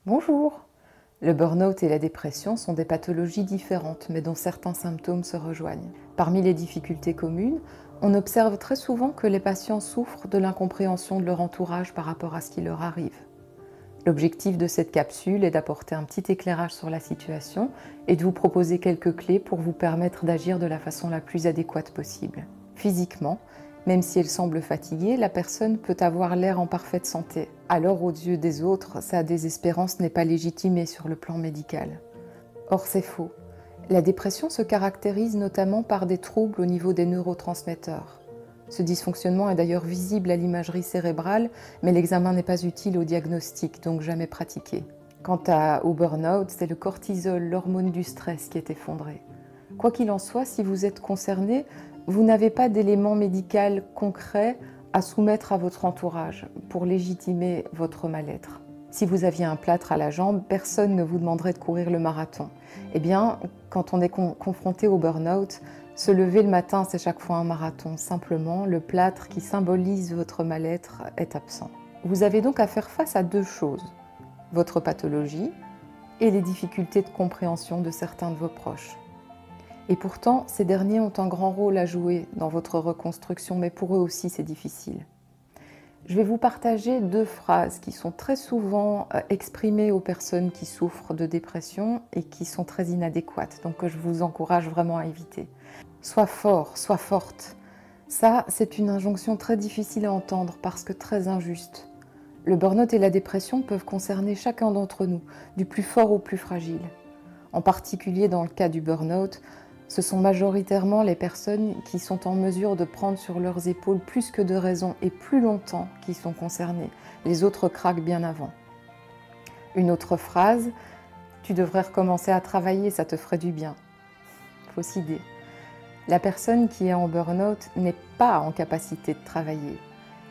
Bonjour! Le burn-out et la dépression sont des pathologies différentes, mais dont certains symptômes se rejoignent. Parmi les difficultés communes, on observe très souvent que les patients souffrent de l'incompréhension de leur entourage par rapport à ce qui leur arrive. L'objectif de cette capsule est d'apporter un petit éclairage sur la situation et de vous proposer quelques clés pour vous permettre d'agir de la façon la plus adéquate possible. Physiquement, même si elle semble fatiguée, la personne peut avoir l'air en parfaite santé. Alors, aux yeux des autres, sa désespérance n'est pas légitimée sur le plan médical. Or, c'est faux. La dépression se caractérise notamment par des troubles au niveau des neurotransmetteurs. Ce dysfonctionnement est d'ailleurs visible à l'imagerie cérébrale, mais l'examen n'est pas utile au diagnostic, donc jamais pratiqué. Quant au burn-out, c'est le cortisol, l'hormone du stress, qui est effondré. Quoi qu'il en soit, si vous êtes concerné, vous n'avez pas d'éléments médicaux concrets à soumettre à votre entourage pour légitimer votre mal-être. Si vous aviez un plâtre à la jambe, personne ne vous demanderait de courir le marathon. Eh bien, quand on est confronté au burn-out, se lever le matin, c'est chaque fois un marathon. Simplement, le plâtre qui symbolise votre mal-être est absent. Vous avez donc à faire face à deux choses: votre pathologie et les difficultés de compréhension de certains de vos proches. Et pourtant, ces derniers ont un grand rôle à jouer dans votre reconstruction, mais pour eux aussi c'est difficile. Je vais vous partager deux phrases qui sont très souvent exprimées aux personnes qui souffrent de dépression et qui sont très inadéquates, donc que je vous encourage vraiment à éviter. Sois fort, sois forte. Ça, c'est une injonction très difficile à entendre parce que très injuste. Le burn-out et la dépression peuvent concerner chacun d'entre nous, du plus fort au plus fragile. En particulier dans le cas du burn-out, ce sont majoritairement les personnes qui sont en mesure de prendre sur leurs épaules plus que de raison et plus longtemps qui sont concernées. Les autres craquent bien avant. Une autre phrase: tu devrais recommencer à travailler, ça te ferait du bien. Fausse idée. La personne qui est en burn-out n'est pas en capacité de travailler.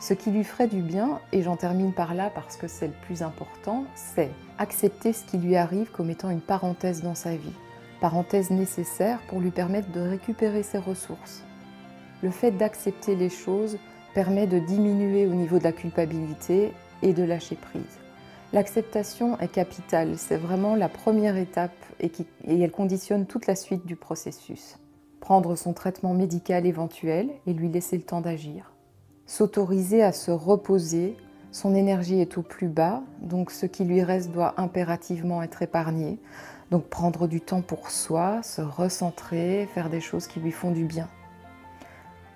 Ce qui lui ferait du bien, et j'en termine par là parce que c'est le plus important, c'est accepter ce qui lui arrive comme étant une parenthèse dans sa vie. Parenthèse nécessaire pour lui permettre de récupérer ses ressources. Le fait d'accepter les choses permet de diminuer au niveau de la culpabilité et de lâcher prise. L'acceptation est capitale, c'est vraiment la première étape et elle conditionne toute la suite du processus. Prendre son traitement médical éventuel et lui laisser le temps d'agir. S'autoriser à se reposer, son énergie est au plus bas, donc ce qui lui reste doit impérativement être épargné. Donc prendre du temps pour soi, se recentrer, faire des choses qui lui font du bien.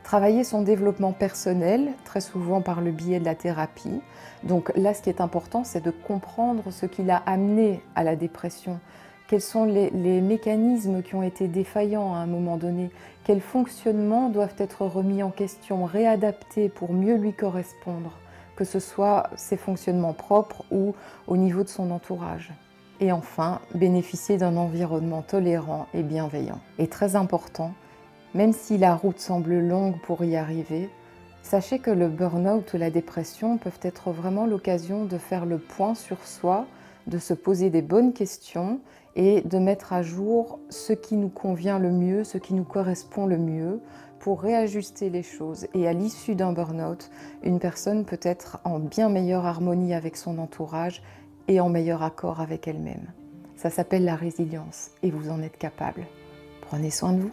Travailler son développement personnel, très souvent par le biais de la thérapie. Donc là, ce qui est important, c'est de comprendre ce qui l'a amené à la dépression. Quels sont les mécanismes qui ont été défaillants à un moment donné? Quels fonctionnements doivent être remis en question, réadaptés pour mieux lui correspondre, que ce soit ses fonctionnements propres ou au niveau de son entourage? Et enfin, bénéficier d'un environnement tolérant et bienveillant. Et très important, même si la route semble longue pour y arriver, sachez que le burn-out ou la dépression peuvent être vraiment l'occasion de faire le point sur soi, de se poser des bonnes questions et de mettre à jour ce qui nous convient le mieux, ce qui nous correspond le mieux pour réajuster les choses. Et à l'issue d'un burn-out, une personne peut être en bien meilleure harmonie avec son entourage et en meilleur accord avec elle-même. Ça s'appelle la résilience et vous en êtes capable. Prenez soin de vous.